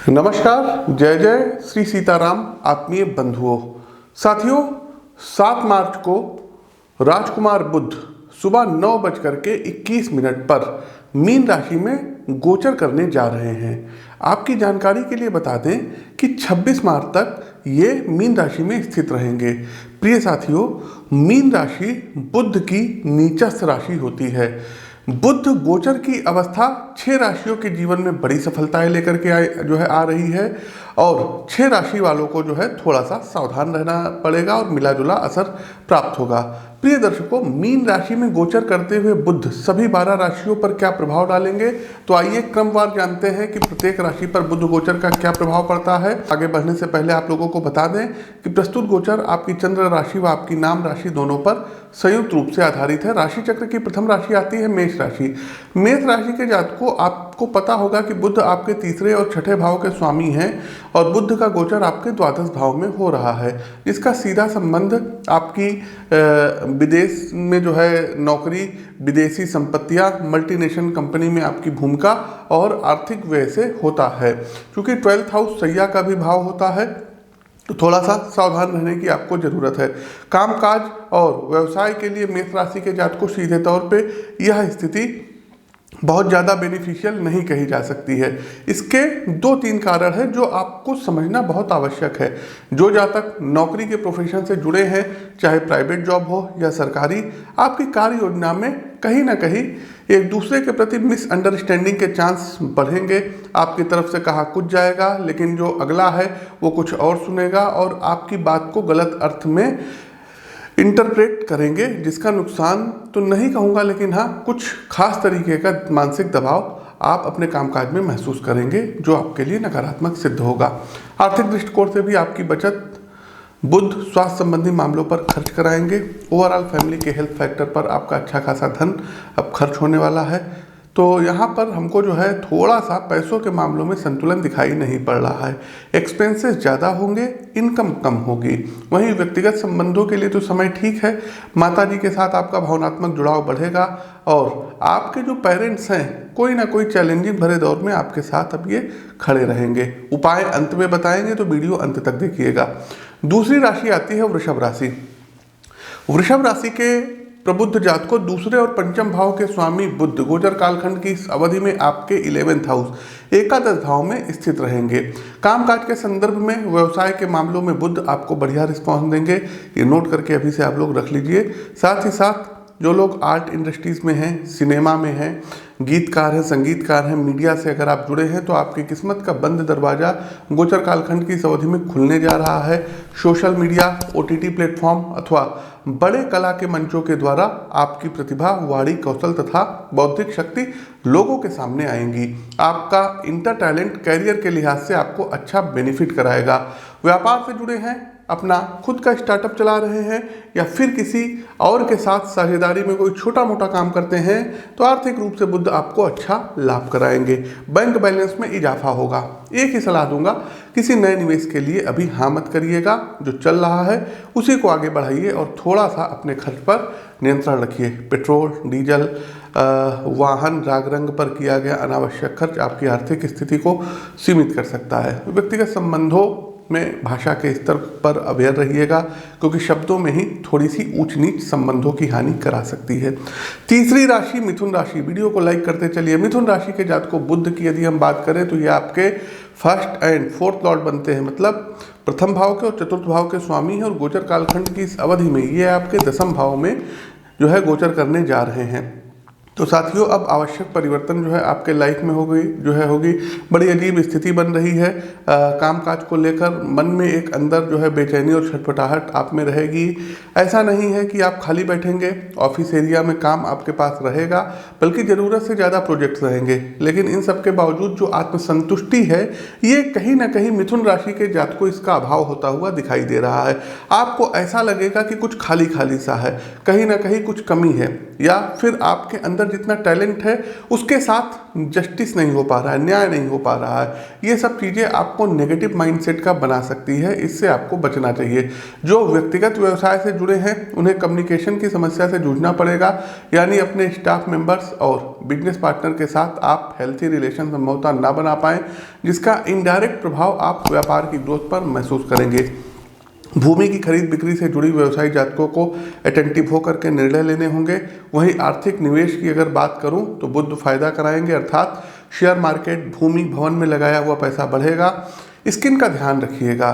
नमस्कार, जय जय श्री सीताराम आत्मीय बंधुओं। साथियों, 7 मार्च को राजकुमार बुध सुबह 9:21 पर मीन राशि में गोचर करने जा रहे हैं। आपकी जानकारी के लिए बता दें कि 26 मार्च तक ये मीन राशि में स्थित रहेंगे। प्रिय साथियों, मीन राशि बुध की नीचस्थ राशि होती है। बुध गोचर की अवस्था 6 राशियों के जीवन में बड़ी सफलताएं लेकर के आ रही है और 6 राशि वालों को थोड़ा सा सावधान रहना पड़ेगा और मिला जुला असर प्राप्त होगा। प्रिय दर्शकों, मीन राशि में गोचर करते हुए बुध सभी 12 राशियों पर क्या प्रभाव डालेंगे, तो आइए क्रमवार जानते हैं कि प्रत्येक राशि पर बुध गोचर का क्या प्रभाव पड़ता है। आगे बढ़ने से पहले आप लोगों को बता दें कि प्रस्तुत गोचर आपकी चंद्र राशि व आपकी नाम राशि दोनों पर संयुक्त रूप से आधारित है। राशि चक्र की प्रथम राशि आती है मेष राशि। मेष राशि के जातकों, आपको पता होगा कि बुध आपके तीसरे और छठे भाव के स्वामी हैं और बुध का गोचर आपके द्वादश भाव में हो रहा है, जिसका सीधा संबंध आपकी विदेश में नौकरी, विदेशी संपत्तियां, मल्टीनेशनल कंपनी में आपकी भूमिका और आर्थिक व्यय से होता है। क्योंकि 12th हाउस सैया का भी भाव होता है, तो थोड़ा सा सावधान रहने की आपको जरूरत है। कामकाज और व्यवसाय के लिए मेष राशि के जातकों सीधे तौर पे यह स्थिति बहुत ज़्यादा बेनिफिशियल नहीं कही जा सकती है। इसके 2-3 कारण हैं जो आपको समझना बहुत आवश्यक है। जो जातक नौकरी के प्रोफेशन से जुड़े हैं, चाहे प्राइवेट जॉब हो या सरकारी, आपकी कार्य योजना में कहीं ना कहीं एक दूसरे के प्रति मिसअंडरस्टैंडिंग के चांस बढ़ेंगे। आपकी तरफ से कहा कुछ जाएगा, लेकिन जो अगला है वो कुछ और सुनेगा और आपकी बात को गलत अर्थ में इंटरप्रेट करेंगे, जिसका नुकसान तो नहीं कहूँगा, लेकिन हाँ, कुछ खास तरीके का मानसिक दबाव आप अपने कामकाज में महसूस करेंगे जो आपके लिए नकारात्मक सिद्ध होगा। आर्थिक दृष्टिकोण से भी आपकी बचत बुध स्वास्थ्य संबंधी मामलों पर खर्च कराएंगे। ओवरऑल फैमिली के हेल्थ फैक्टर पर आपका अच्छा खासा धन अब खर्च होने वाला है। तो यहाँ पर हमको थोड़ा सा पैसों के मामलों में संतुलन दिखाई नहीं पड़ रहा है। एक्सपेंसेस ज़्यादा होंगे, इनकम कम होगी। वहीं व्यक्तिगत संबंधों के लिए तो समय ठीक है। माता जी के साथ आपका भावनात्मक जुड़ाव बढ़ेगा और आपके जो पेरेंट्स हैं कोई ना कोई चैलेंजिंग भरे दौर में आपके साथ अब ये खड़े रहेंगे। उपाय अंत में बताएंगे, तो वीडियो अंत तक देखिएगा। दूसरी राशि आती है वृषभ राशि। वृषभ राशि के प्रबुद्ध जातकों, दूसरे और पंचम भाव के स्वामी बुध गोचर कालखंड की इस अवधि में आपके 11th हाउस एकादश भाव में स्थित रहेंगे। कामकाज के संदर्भ में व्यवसाय के मामलों में बुध आपको बढ़िया रिस्पॉन्स देंगे। ये नोट करके अभी से आप लोग रख लीजिए। साथ ही साथ जो लोग आर्ट इंडस्ट्रीज में हैं, सिनेमा में हैं, गीतकार हैं, संगीतकार हैं, मीडिया से अगर आप जुड़े हैं, तो आपकी किस्मत का बंद दरवाजा गोचर कालखंड की इस अवधि में खुलने जा रहा है। सोशल मीडिया, OTT प्लेटफॉर्म अथवा बड़े कला के मंचों के द्वारा आपकी प्रतिभा, वाणी कौशल तथा बौद्धिक शक्ति लोगों के सामने आएंगी। आपका इंटर टैलेंट कैरियर के लिहाज से आपको अच्छा बेनिफिट कराएगा। व्यापार से जुड़े हैं, अपना खुद का स्टार्टअप चला रहे हैं या फिर किसी और के साथ साझेदारी में कोई छोटा मोटा काम करते हैं, तो आर्थिक रूप से बुध आपको अच्छा लाभ कराएंगे। बैंक बैलेंस में इजाफा होगा। एक ही सलाह दूंगा, किसी नए निवेश के लिए अभी हाँ मत करिएगा। जो चल रहा है उसी को आगे बढ़ाइए और थोड़ा सा अपने खर्च पर नियंत्रण रखिए। पेट्रोल, डीजल, वाहन, राग रंग पर किया गया अनावश्यक खर्च आपकी आर्थिक स्थिति को सीमित कर सकता है। व्यक्तिगत संबंधों में भाषा के स्तर पर अवेयर रहिएगा, क्योंकि शब्दों में ही थोड़ी सी ऊंच नीच संबंधों की हानि करा सकती है। तीसरी राशि मिथुन राशि। वीडियो को लाइक करते चलिए। मिथुन राशि के जातकों, बुध की यदि हम बात करें तो ये आपके 1st एंड 4th लॉर्ड बनते हैं, मतलब प्रथम भाव के और चतुर्थ भाव के स्वामी हैं और गोचर कालखंड की इस अवधि में ये आपके 10वें भाव में गोचर करने जा रहे हैं। तो साथियों, अब आवश्यक परिवर्तन आपके लाइफ में होगी। बड़ी अजीब स्थिति बन रही है। कामकाज को लेकर मन में एक अंदर बेचैनी और छटपटाहट आप में रहेगी। ऐसा नहीं है कि आप खाली बैठेंगे, ऑफिस एरिया में काम आपके पास रहेगा, बल्कि ज़रूरत से ज़्यादा प्रोजेक्ट्स रहेंगे। लेकिन इन सब के बावजूद जो आत्मसंतुष्टि है, ये कहीं ना कहीं मिथुन राशि के जातकों इसका अभाव होता हुआ दिखाई दे रहा है। आपको ऐसा लगेगा कि कुछ खाली खाली सा है, कहीं ना कहीं कुछ कमी है, या फिर आपके अंदर अंदर जितना टैलेंट है उसके साथ जस्टिस नहीं हो पा रहा है, न्याय नहीं हो पा रहा है। ये सब चीज़ें आपको नेगेटिव माइंडसेट का बना सकती है, इससे आपको बचना चाहिए। जो व्यक्तिगत व्यवसाय से जुड़े हैं उन्हें कम्युनिकेशन की समस्या से जूझना पड़ेगा, यानी अपने स्टाफ मेंबर्स और बिजनेस पार्टनर के साथ आप हेल्थी रिलेशन संभवतः ना बना पाएं, जिसका इनडायरेक्ट प्रभाव आप व्यापार की ग्रोथ पर महसूस करेंगे। भूमि की खरीद बिक्री से जुड़ी व्यवसायी जातकों को अटेंटिव होकर के निर्णय लेने होंगे। वहीं आर्थिक निवेश की अगर बात करूं तो बुध फायदा कराएंगे, अर्थात शेयर मार्केट, भूमि, भवन में लगाया हुआ पैसा बढ़ेगा। स्किन का ध्यान रखिएगा।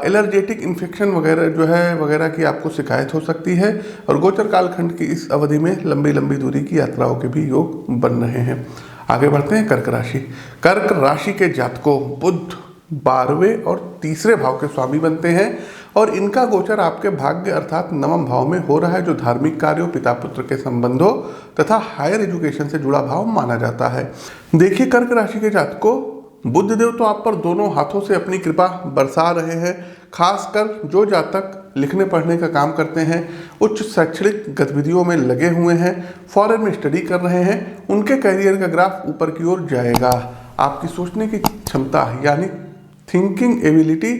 एलर्जेटिक इन्फेक्शन वगैरह की आपको शिकायत हो सकती है। और गोचर कालखंड की इस अवधि में लंबी लंबी दूरी की यात्राओं के भी योग बन रहे हैं। आगे बढ़ते हैं कर्क राशि। कर्क राशि के जातकों बुध 12वें और 3रे भाव के स्वामी बनते हैं और इनका गोचर आपके भाग्य अर्थात नवम भाव में हो रहा है, जो धार्मिक कार्यों, पिता पुत्र के संबंधों तथा हायर एजुकेशन से जुड़ा भाव माना जाता है। देखिए, कर्क राशि के जातकों बुध देव तो आप पर दोनों हाथों से अपनी कृपा बरसा रहे हैं। खासकर जो जातक लिखने पढ़ने का काम करते हैं, उच्च शैक्षणिक गतिविधियों में लगे हुए हैं, फॉरेन में स्टडी कर रहे हैं, उनके करियर का ग्राफ ऊपर की ओर जाएगा। आपकी सोचने की क्षमता यानी थिंकिंग एबिलिटी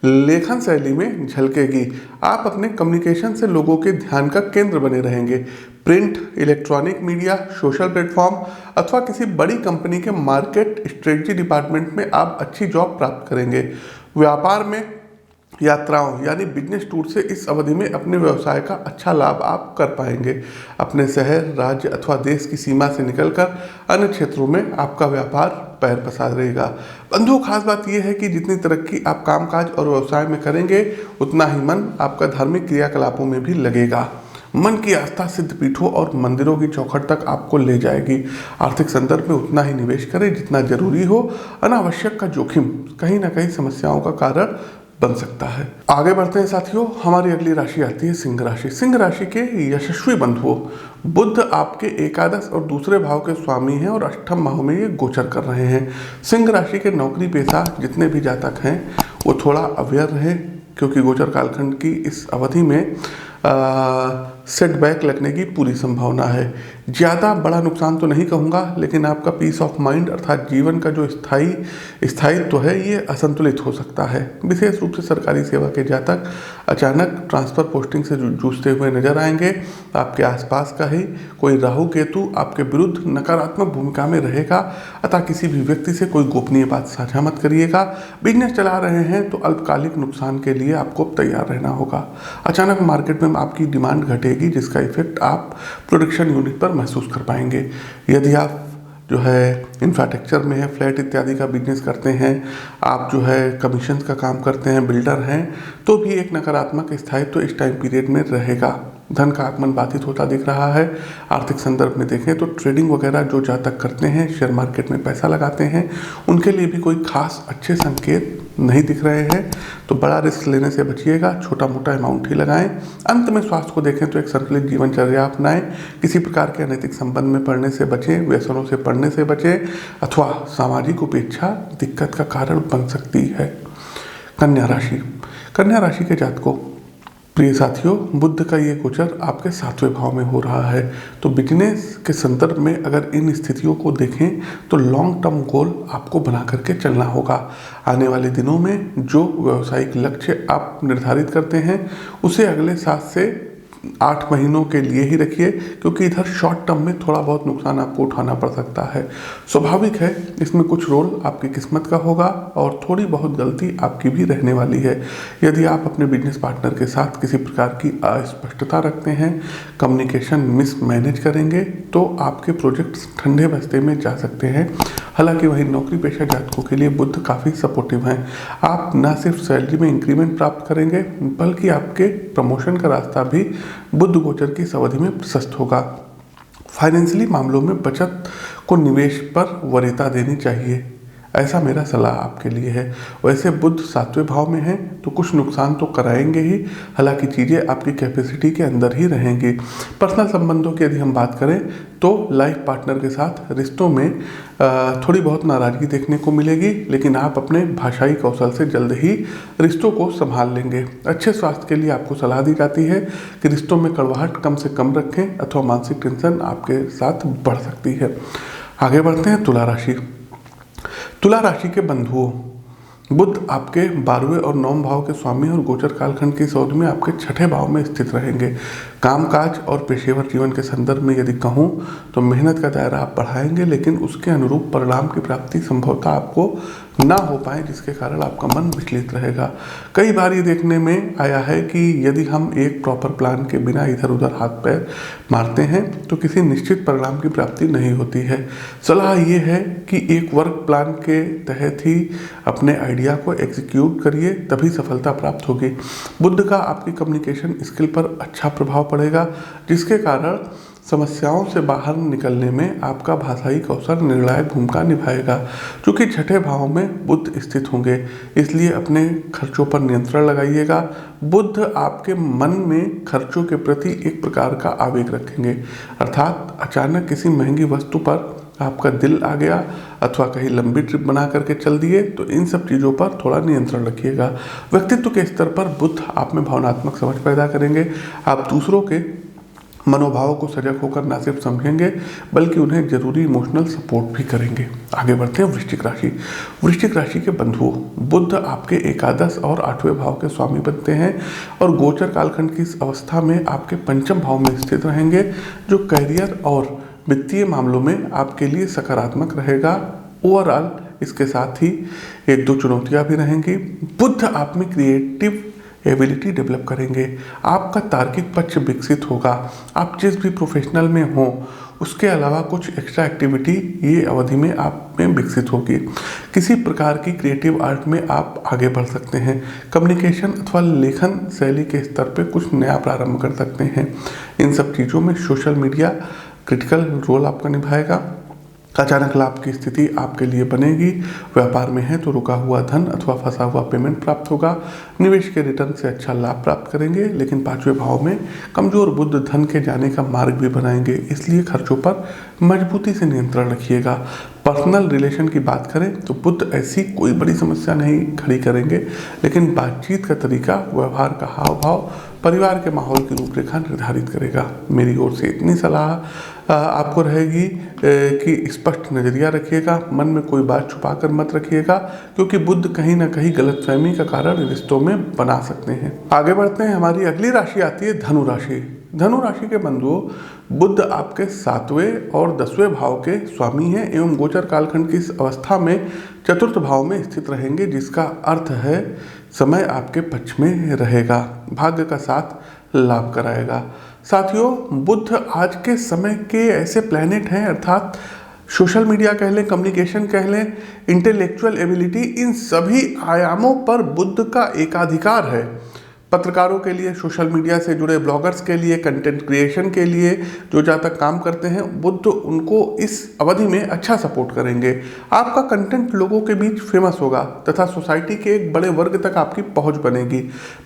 लेखन शैली में झलकेगी। आप अपने कम्युनिकेशन से लोगों के ध्यान का केंद्र बने रहेंगे। Print, electronic media, social platform अथवा किसी बड़ी कंपनी के मार्केट स्ट्रेटजी डिपार्टमेंट में आप अच्छी जॉब प्राप्त करेंगे। व्यापार में यात्राओं यानी बिजनेस टूर से इस अवधि में अपने व्यवसाय का अच्छा लाभ आप कर पाएंगे। अपने शहर, राज्य अथवा देश की सीमा से निकलकर अन्य क्षेत्रों में आपका व्यापार पैर पसारेगा। बंधुओं, खास बात यह है कि जितनी तरक्की आप कामकाज और व्यवसाय में करेंगे, उतना ही मन आपका धार्मिक क्रियाकलापों में भी लगेगा। मन की आस्था सिद्ध पीठों और मंदिरों की चौखट तक आपको ले जाएगी। आर्थिक संदर्भ में उतना ही निवेश करें जितना जरूरी हो। अनावश्यक का जोखिम कहीं ना कहीं समस्याओं का कारण बन सकता है। आगे बढ़ते हैं साथियों, हमारी अगली राशि आती है सिंह राशि। सिंह राशि के यशस्वी बंधुओं, बुध आपके एकादश और 2रे भाव के स्वामी हैं और 8म भाव में ये गोचर कर रहे हैं। सिंह राशि के नौकरी पेशा जितने भी जातक हैं वो थोड़ा अवेयर रहे, क्योंकि गोचर कालखंड की इस अवधि में सेटबैक लगने की पूरी संभावना है। ज़्यादा बड़ा नुकसान तो नहीं कहूँगा, लेकिन आपका पीस ऑफ माइंड अर्थात जीवन का जो स्थायित्व है ये असंतुलित हो सकता है। विशेष रूप से सरकारी सेवा के जातक अचानक ट्रांसफ़र पोस्टिंग से जूझते हुए नजर आएंगे। आपके आसपास का ही कोई राहु केतु आपके विरुद्ध नकारात्मक भूमिका में रहेगा, अतः किसी भी व्यक्ति से कोई गोपनीय बात साझा मत करिएगा। बिजनेस चला रहे हैं तो अल्पकालिक नुकसान के लिए आपको तैयार रहना होगा। अचानक मार्केट में आपकी डिमांड घटेगी, जिसका इफेक्ट आप प्रोडक्शन यूनिट पर महसूस कर पाएंगे। यदि आप जो है इंफ्रास्ट्रक्चर में है, फ्लैट इत्यादि का बिजनेस करते हैं, आप जो है कमीशन का काम करते हैं, बिल्डर हैं, तो भी एक नकारात्मक स्थायित्व इस टाइम पीरियड में रहेगा। धन का आगमन बाधित होता दिख रहा है। आर्थिक संदर्भ में देखें तो ट्रेडिंग वगैरह जो जातक करते हैं, शेयर मार्केट में पैसा लगाते हैं, उनके लिए भी कोई खास अच्छे संकेत नहीं दिख रहे हैं। तो बड़ा रिस्क लेने से बचिएगा, छोटा मोटा अमाउंट ही लगाएं। अंत में स्वास्थ्य को देखें तो एक संतुलित जीवनचर्या अपनाएं। किसी प्रकार के अनैतिक संबंध में पड़ने से बचें, व्यसनों से पड़ने से बचें, अथवा सामाजिक उपेक्षा दिक्कत का कारण बन सकती है। कन्या राशि। कन्या राशि के जातकों, प्रिय साथियों, बुध का ये गोचर आपके 7वें भाव में हो रहा है। तो बिजनेस के संदर्भ में अगर इन स्थितियों को देखें तो लॉन्ग टर्म गोल आपको बना करके चलना होगा। आने वाले दिनों में जो व्यावसायिक लक्ष्य आप निर्धारित करते हैं उसे अगले 7 से 8 महीनों के लिए ही रखिए, क्योंकि इधर शॉर्ट टर्म में थोड़ा बहुत नुकसान आपको उठाना पड़ सकता है। स्वाभाविक है, इसमें कुछ रोल आपकी किस्मत का होगा और थोड़ी बहुत गलती आपकी भी रहने वाली है। यदि आप अपने बिजनेस पार्टनर के साथ किसी प्रकार की अस्पष्टता रखते हैं, कम्युनिकेशन मिसमैनेज करेंगे, तो आपके प्रोजेक्ट्स ठंडे बस्ते में जा सकते हैं। हालांकि वही नौकरी पेशा जातकों के लिए बुध काफ़ी सपोर्टिव हैं। आप न सिर्फ सैलरी में इंक्रीमेंट प्राप्त करेंगे, बल्कि आपके प्रमोशन का रास्ता भी बुध गोचर की इस अवधि में प्रशस्त होगा। फाइनेंशियली मामलों में बचत को निवेश पर वरीयता देनी चाहिए। ऐसा मेरा सलाह आपके लिए है। वैसे बुध 7वें भाव में है तो कुछ नुकसान तो कराएंगे ही, हालांकि चीज़ें आपकी कैपेसिटी के अंदर ही रहेंगी। पर्सनल संबंधों की यदि हम बात करें तो लाइफ पार्टनर के साथ रिश्तों में थोड़ी बहुत नाराज़गी देखने को मिलेगी, लेकिन आप अपने भाषाई कौशल से जल्द ही रिश्तों को संभाल लेंगे। अच्छे स्वास्थ्य के लिए आपको सलाह दी जाती है कि रिश्तों में कड़वाहट कम से कम रखें, अथवा मानसिक टेंशन आपके साथ बढ़ सकती है। आगे बढ़ते हैं तुला राशि। तुला राशि के बंधुओं, बुध आपके 12वें और 9वें भाव के स्वामी और गोचर कालखंड की इस अवधि में आपके 6ठे भाव में स्थित रहेंगे। कामकाज और पेशेवर जीवन के संदर्भ में यदि कहूँ तो मेहनत का दायरा आप बढ़ाएंगे, लेकिन उसके अनुरूप परिणाम की प्राप्ति संभवतः आपको ना हो पाए, जिसके कारण आपका मन विचलित रहेगा। कई बार ये देखने में आया है कि यदि हम एक प्रॉपर प्लान के बिना इधर उधर हाथ पैर मारते हैं तो किसी निश्चित परिणाम की प्राप्ति नहीं होती है। सलाह ये है कि एक वर्क प्लान के तहत ही अपने आइडिया को एग्जीक्यूट करिए, तभी सफलता प्राप्त होगी। बुध का आपकी कम्युनिकेशन स्किल पर अच्छा प्रभाव पड़ेगा, जिसके कारण समस्याओं से बाहर निकलने में आपका भाषाई कौशल निर्णायक भूमिका निभाएगा। क्योंकि 6ठे भाव में बुध स्थित होंगे, इसलिए अपने खर्चों पर नियंत्रण लगाइएगा। बुध आपके मन में खर्चों के प्रति एक प्रकार का आवेग रखेंगे, अर्थात अचानक किसी महंगी वस्तु पर आपका दिल आ गया अथवा कहीं लंबी ट्रिप बना करके चल दिए, तो इन सब चीज़ों पर थोड़ा नियंत्रण रखिएगा। व्यक्तित्व के स्तर पर बुध आप में भावनात्मक समझ पैदा करेंगे। आप दूसरों के मनोभावों को सजग होकर न सिर्फ समझेंगे बल्कि उन्हें जरूरी इमोशनल सपोर्ट भी करेंगे। आगे बढ़ते हैं वृश्चिक राशि। वृश्चिक राशि के बंधुओं, बुध आपके एकादश और 8वें भाव के स्वामी बनते हैं और गोचर कालखंड की इस अवस्था में आपके 5म भाव में स्थित रहेंगे, जो करियर और वित्तीय मामलों में आपके लिए सकारात्मक रहेगा। ओवरऑल इसके साथ ही 1-2 चुनौतियां भी रहेंगी। बुध आप में क्रिएटिव एबिलिटी डेवलप करेंगे, आपका तार्किक पक्ष विकसित होगा। आप जिस भी प्रोफेशनल में हो उसके अलावा कुछ एक्स्ट्रा एक्टिविटी ये अवधि में आप में विकसित होगी। किसी प्रकार की क्रिएटिव आर्ट में आप आगे बढ़ सकते हैं। कम्युनिकेशन अथवा लेखन शैली के स्तर पे कुछ नया प्रारंभ कर सकते हैं। इन सब चीज़ों में सोशल मीडिया क्रिटिकल रोल आपका निभाएगा। अचानक लाभ की स्थिति आपके लिए बनेगी। व्यापार में है तो रुका हुआ धन अथवा फंसा हुआ पेमेंट प्राप्त होगा। निवेश के रिटर्न से अच्छा लाभ प्राप्त करेंगे, लेकिन 5वें भाव में कमजोर बुध धन के जाने का मार्ग भी बनाएंगे, इसलिए खर्चों पर मजबूती से नियंत्रण रखिएगा। पर्सनल रिलेशन की बात करें तो बुध ऐसी कोई बड़ी समस्या नहीं खड़ी करेंगे, लेकिन बातचीत का तरीका, व्यवहार का हाव भाव परिवार के माहौल की रूपरेखा निर्धारित करेगा। मेरी ओर से इतनी सलाह आपको रहेगी कि स्पष्ट नज़रिया रखिएगा, मन में कोई बात छुपा कर मत रखिएगा, क्योंकि बुध कहीं ना कहीं गलतफहमी का कारण रिश्तों में बना सकते हैं। आगे बढ़ते हैं, हमारी अगली राशि आती है धनु राशि। धनु राशि के बंधुओं, बुध आपके 7वें और 10वें भाव के स्वामी हैं एवं गोचर कालखंड की इस अवस्था में 4th भाव में स्थित रहेंगे, जिसका अर्थ है समय आपके पक्ष में रहेगा, भाग्य का साथ लाभ कराएगा। साथियों, बुध आज के समय के ऐसे प्लैनेट हैं, अर्थात सोशल मीडिया कह लें, कम्युनिकेशन कह लें, इंटेलेक्चुअल एबिलिटी, इन सभी आयामों पर बुध का एकाधिकार है। पत्रकारों के लिए, सोशल मीडिया से जुड़े ब्लॉगर्स के लिए, कंटेंट क्रिएशन के लिए जो जहाँ तक काम करते हैं, बुध उनको इस अवधि में अच्छा सपोर्ट करेंगे। आपका कंटेंट लोगों के बीच फेमस होगा तथा सोसाइटी के एक बड़े वर्ग तक आपकी पहुंच बनेगी।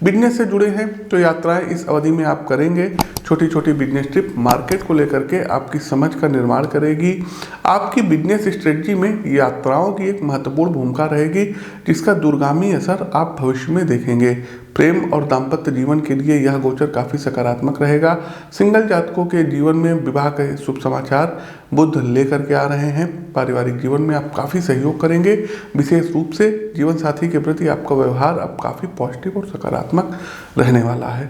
बिजनेस से जुड़े हैं तो यात्राएं इस अवधि में आप करेंगे। छोटी छोटी बिजनेस ट्रिप मार्केट को लेकर के आपकी समझ का निर्माण करेगी। आपकी बिजनेस स्ट्रेटजी में यात्राओं की एक महत्वपूर्ण भूमिका रहेगी, जिसका दूरगामी असर आप भविष्य में देखेंगे। प्रेम और दाम्पत्य जीवन के लिए यह गोचर काफ़ी सकारात्मक रहेगा। सिंगल जातकों के जीवन में विवाह के शुभ समाचार बुध लेकर के आ रहे हैं। पारिवारिक जीवन में आप काफ़ी सहयोग करेंगे। विशेष रूप से जीवन साथी के प्रति आपका व्यवहार अब काफ़ी पॉजिटिव और सकारात्मक रहने वाला है।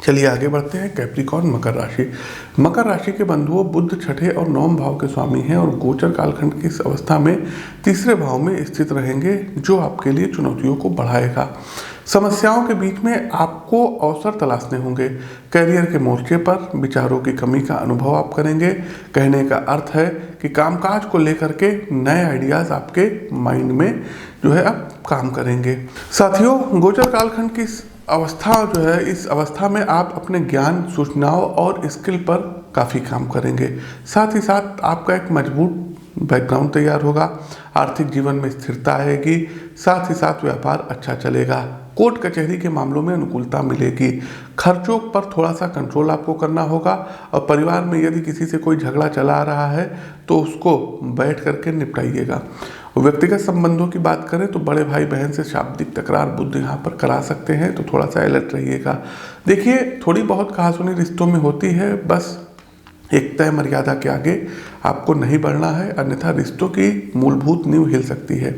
चलिए आगे बढ़ते हैं, कैप्रिकॉर्न मकर राशि। मकर राशि के बंधुओं, बुध 6ठे और 9वें भाव के स्वामी हैं और गोचर कालखंड की इस अवस्था में 3रे भाव में स्थित रहेंगे, जो आपके लिए चुनौतियों को बढ़ाएगा। समस्याओं के बीच में आपको अवसर तलाशने होंगे। करियर के मोर्चे पर विचारों की कमी का अनुभव आप करेंगे। कहने का अर्थ है कि कामकाज को लेकर के नए आइडियाज आपके माइंड में जो है अब काम करेंगे। साथियों, गोचर कालखंड की अवस्था जो है, इस अवस्था में आप अपने ज्ञान, सूचनाओं और स्किल पर काफ़ी काम करेंगे। साथ ही साथ आपका एक मजबूत बैकग्राउंड तैयार होगा, आर्थिक जीवन में स्थिरता आएगी, साथ ही साथ व्यापार अच्छा चलेगा। कोर्ट कचहरी के मामलों में अनुकूलता मिलेगी। खर्चों पर थोड़ा सा कंट्रोल आपको करना होगा और परिवार में यदि किसी से कोई झगड़ा चला आ रहा है तो उसको बैठ करके निपटाइएगा। व्यक्तिगत संबंधों की बात करें तो बड़े भाई बहन से शाब्दिक तकरार बुध यहाँ पर करा सकते हैं, तो थोड़ा सा अलर्ट रहिएगा। देखिए, थोड़ी बहुत कहासुनी रिश्तों में होती है, बस एक तय मर्यादा के आगे आपको नहीं बढ़ना है, अन्यथा रिश्तों की मूलभूत नींव हिल सकती है।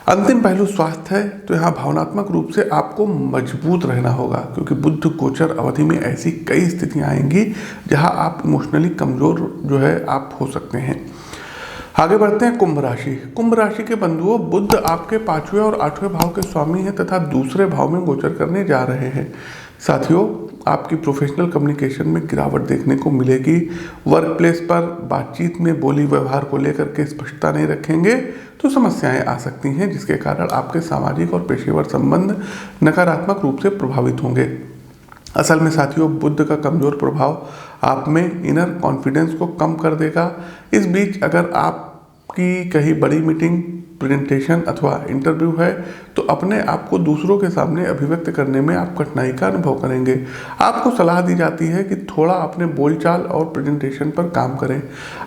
अंतिम पहलू स्वास्थ्य है, तो यहाँ भावनात्मक रूप से आपको मजबूत रहना होगा, क्योंकि बुध गोचर अवधि में ऐसी कई स्थितियाँ आएंगी जहाँ आप इमोशनली कमज़ोर जो है आप हो सकते हैं। आगे बढ़ते हैं कुंभ राशि। कुंभ राशि के बंधुओं, बुध आपके 5वें और 8वें भाव के स्वामी हैं तथा दूसरे भाव में गोचर करने जा रहे हैं। साथियों, आपकी प्रोफेशनल कम्युनिकेशन में गिरावट देखने को मिलेगी। वर्क प्लेस पर बातचीत में बोली व्यवहार को लेकर के स्पष्टता नहीं रखेंगे तो समस्याएं आ सकती हैं, जिसके कारण आपके सामाजिक और पेशेवर संबंध नकारात्मक रूप से प्रभावित होंगे। असल में साथियों, बुध का कमजोर प्रभाव आप में इनर कॉन्फिडेंस को कम कर देगा। इस बीच अगर आपकी कहीं बड़ी मीटिंग, प्रेजेंटेशन अथवा इंटरव्यू है तो अपने आप को दूसरों के सामने अभिव्यक्त करने में आप कठिनाई का अनुभव करेंगे। आपको सलाह दी जाती है कि थोड़ा अपने बोलचाल और प्रेजेंटेशन पर काम करें।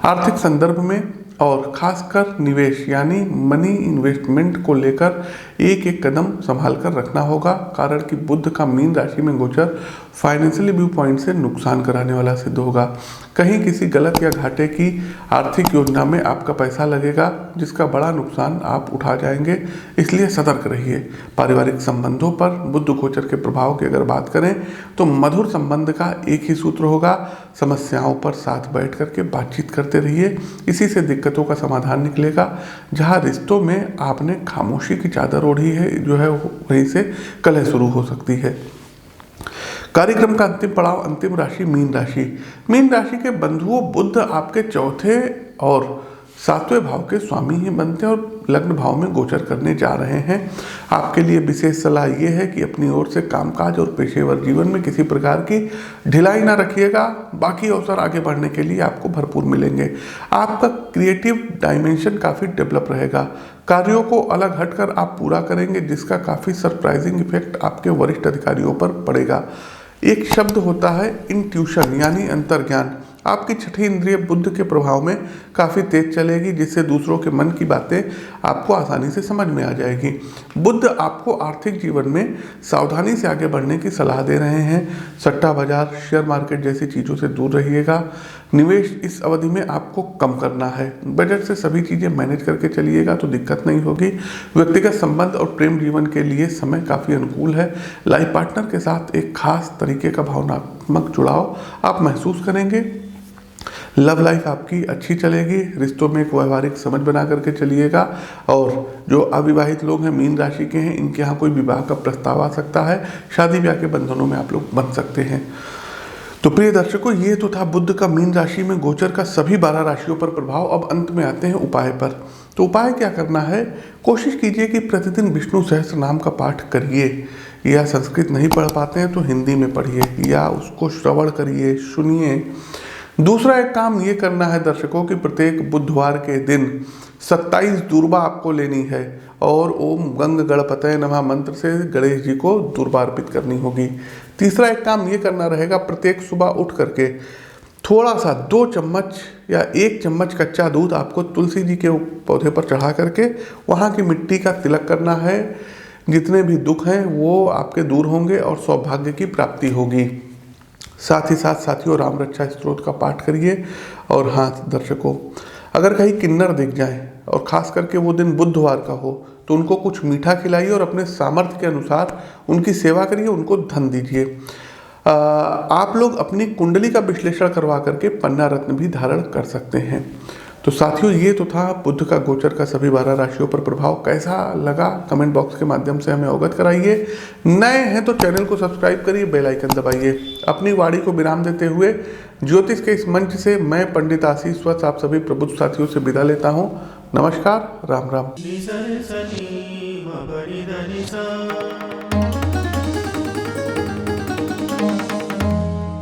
आर्थिक संदर्भ में और खासकर निवेश यानी मनी इन्वेस्टमेंट को लेकर एक एक कदम संभाल कर रखना होगा, कारण कि बुध का मीन राशि में गोचर फाइनेंशियली व्यू पॉइंट से नुकसान कराने वाला सिद्ध होगा। कहीं किसी गलत या घाटे की आर्थिक योजना में आपका पैसा लगेगा, जिसका बड़ा नुकसान आप उठा जाएंगे, इसलिए सतर्क रहिए। पारिवारिक संबंधों पर बुध गोचर के प्रभाव की अगर बात करें तो मधुर संबंध का एक ही सूत्र होगा, समस्याओं पर साथ बैठ करके बातचीत करते रहिए। इसी से दिक्कतों का समाधान निकलेगा। जहां रिश्तों में आपने खामोशी की चादर ओढ़ी है जो है, वहीं से कलह शुरू हो सकती है। कार्यक्रम का अंतिम पड़ाव, अंतिम राशि मीन राशि। मीन राशि के बंधुओं, बुध आपके 4थे और 7वें भाव के स्वामी ही बनते हैं और लग्न भाव में गोचर करने जा रहे हैं। आपके लिए विशेष सलाह ये है कि अपनी ओर से कामकाज और पेशेवर जीवन में किसी प्रकार की ढिलाई ना रखिएगा। बाकी अवसर आगे बढ़ने के लिए आपको भरपूर मिलेंगे। आपका क्रिएटिव डायमेंशन काफ़ी डेवलप रहेगा। कार्यों को अलग हटकर आप पूरा करेंगे, जिसका काफ़ी सरप्राइजिंग इफेक्ट आपके वरिष्ठ अधिकारियों पर पड़ेगा। एक शब्द होता है इंट्यूशन यानी अंतर्ज्ञान। आपकी छठी इंद्रिय बुध के प्रभाव में काफ़ी तेज चलेगी, जिससे दूसरों के मन की बातें आपको आसानी से समझ में आ जाएगी। बुध आपको आर्थिक जीवन में सावधानी से आगे बढ़ने की सलाह दे रहे हैं। सट्टा बाजार, शेयर मार्केट जैसी चीज़ों से दूर रहिएगा। निवेश इस अवधि में आपको कम करना है। बजट से सभी चीज़ें मैनेज करके चलिएगा तो दिक्कत नहीं होगी। व्यक्तिगत संबंध और प्रेम जीवन के लिए समय काफ़ी अनुकूल है। लाइफ पार्टनर के साथ एक खास तरीके का भावनात्मक जुड़ाव आप महसूस करेंगे। लव लाइफ आपकी अच्छी चलेगी। रिश्तों में एक व्यवहारिक समझ बना करके चलिएगा। और जो अविवाहित लोग हैं, मीन राशि के हैं, इनके यहाँ कोई विवाह का प्रस्ताव आ सकता है। शादी ब्याह के बंधनों में आप लोग बन सकते हैं। तो प्रिय दर्शकों, ये तो था बुध का मीन राशि में गोचर का सभी 12 राशियों पर प्रभाव। अब अंत में आते हैं उपाय पर। तो उपाय क्या करना है? कोशिश कीजिए कि प्रतिदिन विष्णु सहस्त्र नाम का पाठ करिए, या संस्कृत नहीं पढ़ पाते हैं तो हिंदी में पढ़िए या उसको श्रवण करिए, सुनिए। दूसरा एक काम ये करना है दर्शकों कि प्रत्येक बुधवार के दिन 27 दूर्बा आपको लेनी है और ओम गंग गणपतये नमः मंत्र से गणेश जी को दूर्बा अर्पित करनी होगी। तीसरा एक काम ये करना रहेगा, प्रत्येक सुबह उठ करके थोड़ा सा 2 चम्मच या 1 चम्मच कच्चा दूध आपको तुलसी जी के पौधे पर चढ़ा करके वहाँ की मिट्टी का तिलक करना है। जितने भी दुख हैं वो आपके दूर होंगे और सौभाग्य की प्राप्ति होगी। साथ ही साथ साथियों, राम रक्षा स्तोत्र का पाठ करिए। और हाँ दर्शकों, अगर कहीं किन्नर दिख जाए और ख़ास करके वो दिन बुधवार का हो तो उनको कुछ मीठा खिलाइए और अपने सामर्थ्य के अनुसार उनकी सेवा करिए, उनको धन दीजिए। आप लोग अपनी कुंडली का विश्लेषण करवा करके पन्ना रत्न भी धारण कर सकते हैं। तो साथियों, ये तो था बुध का गोचर का सभी 12 राशियों पर प्रभाव। कैसा लगा कमेंट बॉक्स के माध्यम से हमें अवगत कराइए। नए हैं तो चैनल को सब्सक्राइब करिए, बेल आइकन दबाइए। अपनी वाणी को विराम देते हुए ज्योतिष के इस मंच से मैं पंडित आशीष वत्स आप सभी प्रबुद्ध साथियों से विदा लेता हूँ। नमस्कार, राम राम।